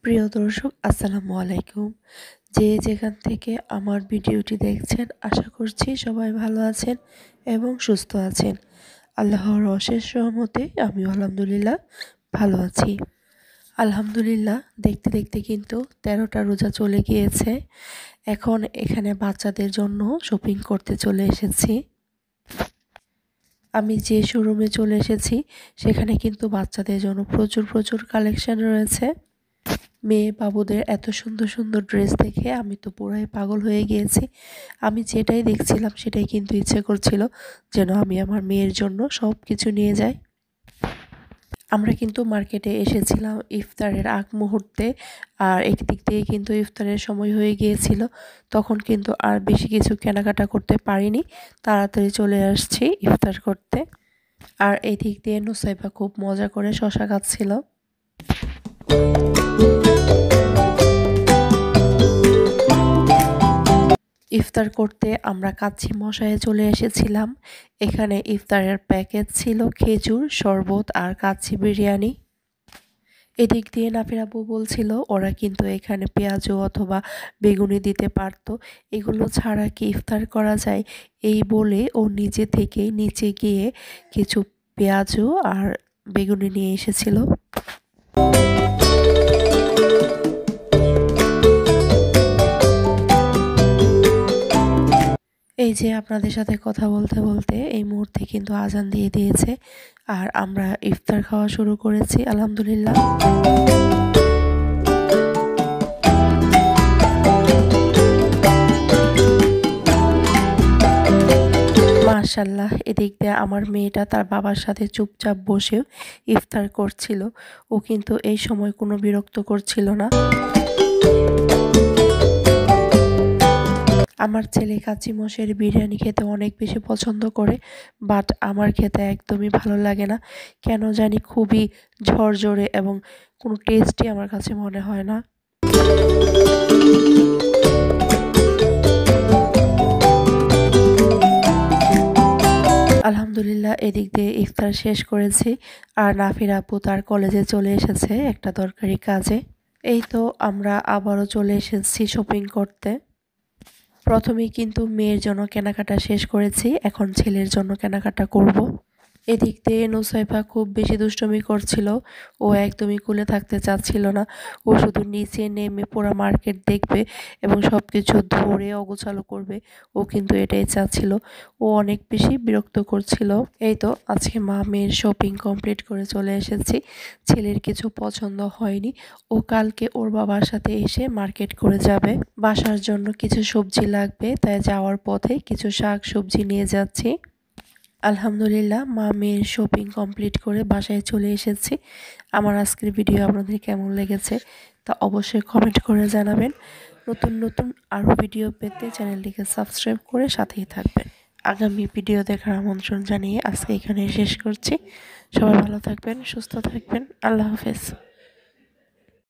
প্রিয় দর্শক, আসসালামু আলাইকুম। যে যেখান থেকে আমার ভিডিওটি দেখছেন, আশা করছি সবাই ভালো আছেন এবং সুস্থ আছেন। আল্লাহর অশেষ রহমতে আমিও আলহামদুলিল্লাহ ভালো আছি। আলহামদুলিল্লাহ, দেখতে দেখতে কিন্তু 13টা রোজা চলে গিয়েছে। এখন এখানে বাচ্চাদের জন্য শপিং করতে চলে এসেছি। আমি যে শোরুমে চলে এসেছি সেখানে কিন্তু বাচ্চাদের জন্য প্রচুর কালেকশন রয়েছে। মেয়ে বাবুদের এত সুন্দর সুন্দর ড্রেস দেখে আমি তো পুরাই পাগল হয়ে গিয়েছি। আমি যেটাই দেখছিলাম সেটাই কিন্তু ইচ্ছে করছিল যেন আমি আমার মেয়ের জন্য সব কিছু নিয়ে যাই। আমরা কিন্তু মার্কেটে এসেছিলাম ইফতারের আগ মুহূর্তে, আর একদিক দিয়ে কিন্তু ইফতারের সময় হয়ে গিয়েছিল। তখন কিন্তু আর বেশি কিছু কেনাকাটা করতে পারিনি, তাড়াতাড়ি চলে আসছি ইফতার করতে। আর এই দিক দিয়ে নুসাইবা খুব মজা করে শশা খাচ্ছিল। ইফতার করতে আমরা কাচ্চি মশায়ে চলে এসেছিলাম। এখানে ইফতারের প্যাকেজ ছিল খেজুর, শরবত আর কাচ্চি বিরিয়ানি। এদিক দিয়ে নাফির আপু বলছিল ওরা কিন্তু এখানে পেঁয়াজু অথবা বেগুনি দিতে পারতো, এগুলো ছাড়া কি ইফতার করা যায়? এই বলে ও নিজে থেকে নিচে গিয়ে কিছু পেঁয়াজু আর বেগুনি নিয়ে এসেছিল। এই যে আপনাদের সাথে কথা বলতে বলতে এই মুহূর্তে কিন্তু আজান দিয়ে দিয়েছে, আর আমরা ইফতার খাওয়া শুরু করেছি আলহামদুলিল্লাহ। মাশাআল্লাহ, এদিক দিয়ে আমার মেয়েটা তার বাবার সাথে চুপচাপ বসে ইফতার করছিল। ও কিন্তু এই সময় কোনো বিরক্ত করছিল না। আমার ছেলে কাচ্চি মশাইয়ের বিরিয়ানি খেতে অনেক বেশি পছন্দ করে, বাট আমার খেতে একদমই ভালো লাগে না। কেন জানি খুবই ঝরঝরে এবং কোনো টেস্টই আমার কাছে মনে হয় না। আলহামদুলিল্লাহ, এদিক দিয়ে ইফতার শেষ করেছি, আর নাফির আপু তার কলেজে চলে এসেছে একটা দরকারি কাজে। এই তো আমরা আবারও চলে এসেছি শপিং করতে। প্রথমেই কিন্তু মেয়ের জন্য কেনাকাটা শেষ করেছি, এখন ছেলের জন্য কেনাকাটা করব। এদিক দিয়ে নুসাইবা খুব বেশি দুষ্টুমি করছিল। ও একদমই কুলে থাকতে চাচ্ছিল না। ও শুধু নিচে নেমে পুরো মার্কেট দেখবে এবং সব কিছু ধরে অগোছালো করবে। ও কিন্তু এটাই চাচ্ছিল। ও অনেক বেশি বিরক্ত করছিল। এই তো আজকে মা মেয়ের শপিং কমপ্লিট করে চলে এসেছি। ছেলের কিছু পছন্দ হয়নি, ও কালকে ওর বাবার সাথে এসে মার্কেট করে যাবে। বাসার জন্য কিছু সবজি লাগবে, তাই যাওয়ার পথে কিছু শাক সবজি নিয়ে যাচ্ছি। আলহামদুলিল্লাহ, মা মেয়ের শপিং কমপ্লিট করে বাসায় চলে এসেছি। আমার আজকের ভিডিও আপনাদের কেমন লেগেছে তা অবশ্যই কমেন্ট করে জানাবেন। নতুন আরও ভিডিও পেতে চ্যানেলটিকে সাবস্ক্রাইব করে সাথেই থাকবেন। আগামী ভিডিও দেখার আমন্ত্রণ জানিয়ে আজকে এখানে শেষ করছি। সবাই ভালো থাকবেন, সুস্থ থাকবেন। আল্লাহ হাফেজ।